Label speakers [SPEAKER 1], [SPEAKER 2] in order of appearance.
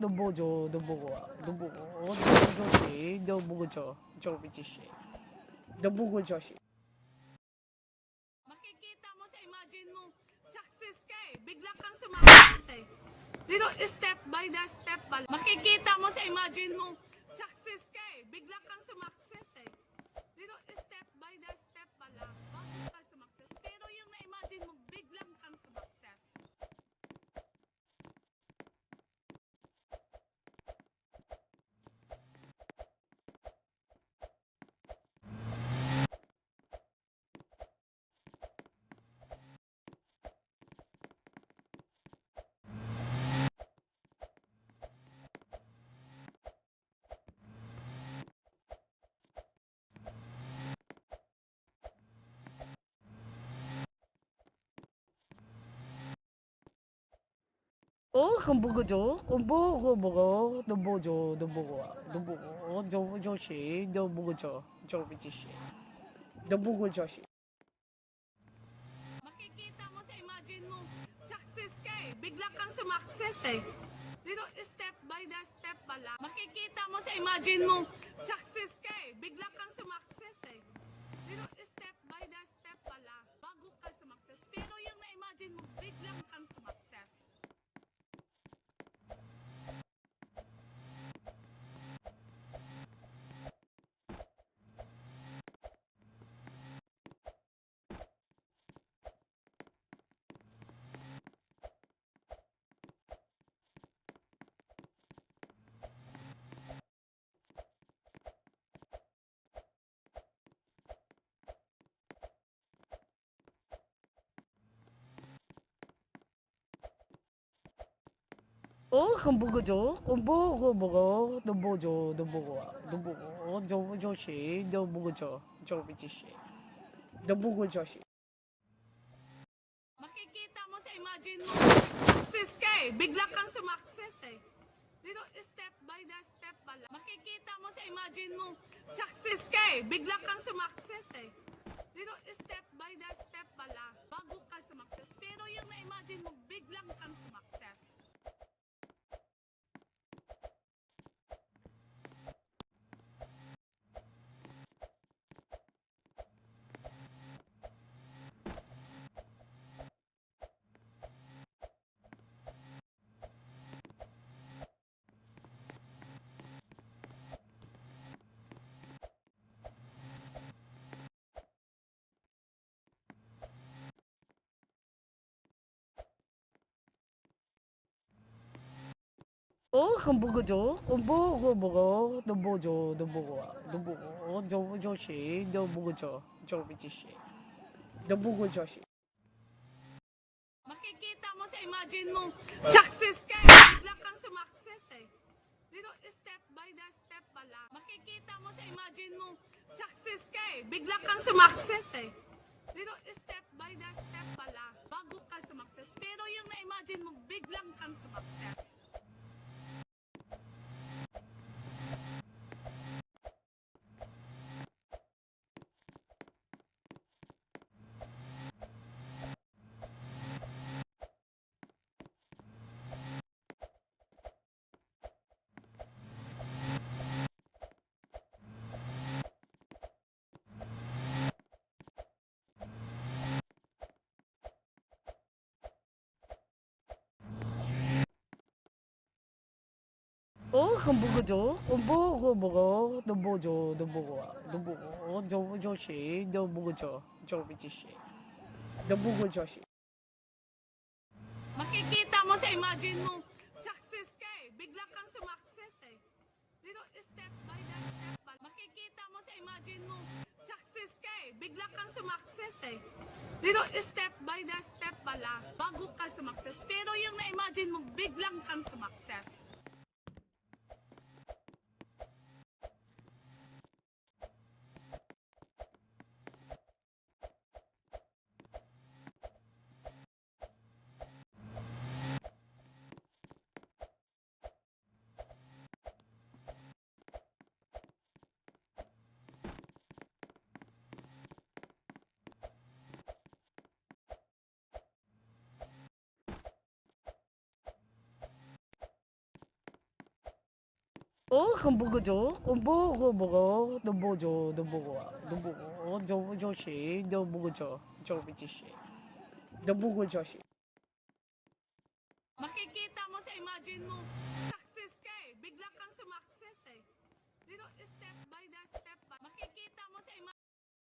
[SPEAKER 1] hamburger hamburger hamburger hamburger
[SPEAKER 2] Makikita mo sa imagine mo, success ka eh. Bigla kang sumakses eh. Dito, step by the step pala. Makikita mo sa imagine mo, success ka eh. Bigla kang sumakses eh. Dito, step by the step pala. Bago ka sumakses. Pero yung na-imagine mo, biglang kang sumakses. Makikita mo sa imagine mo, success ka eh. Bigla kang sumakses eh. Dito, step by the step pala. Makikita mo sa imagine mo, success ka eh. Bigla kang sumakses eh. Dito, step by the step pala. Bago ka sumakses. Pero yung na-imagine mo, biglang kang sumakses. Makikita mo sa imagine mo, success ka eh. Bigla kang sumakses eh. Dito, step by the step pala. Makikita mo sa imagine mo, success ka eh. Bigla kang sumakses eh. Dito, step by the step pala. Bago ka sumakses. Pero yung na-imagine mo, biglang kang sumakses. Makikita mo sa imagine mo, success ka eh. Bigla kang sumakses eh. Dito, step by the step pala. Makikita mo sa imagine mo, success ka eh. Bigla kang sumakses eh. Dito, step by the step pala. Bago ka sumakses. Pero yung na-imagine mo, biglang kang sumakses. Makikita mo sa imagine mo, success ka eh. Bigla kang sumakses eh. Dito, step by the step pala. Makikita mo sa imagine mo, success ka eh. Bigla kang sumakses eh. Dito, step by the step pala. Bago ka sumakses. Pero yung na-imagine mo, biglang kang sumakses.
[SPEAKER 1] kumbogo죠? kumbogo, dumbojo, dumbogo, joshi, dumbogojo, jobijishi, dumbogojoshi.
[SPEAKER 2] Makikita mo sa imagine mo, success ka eh. Bigla kang sumakses eh. Dito, step by step. Makikita mo sa imagine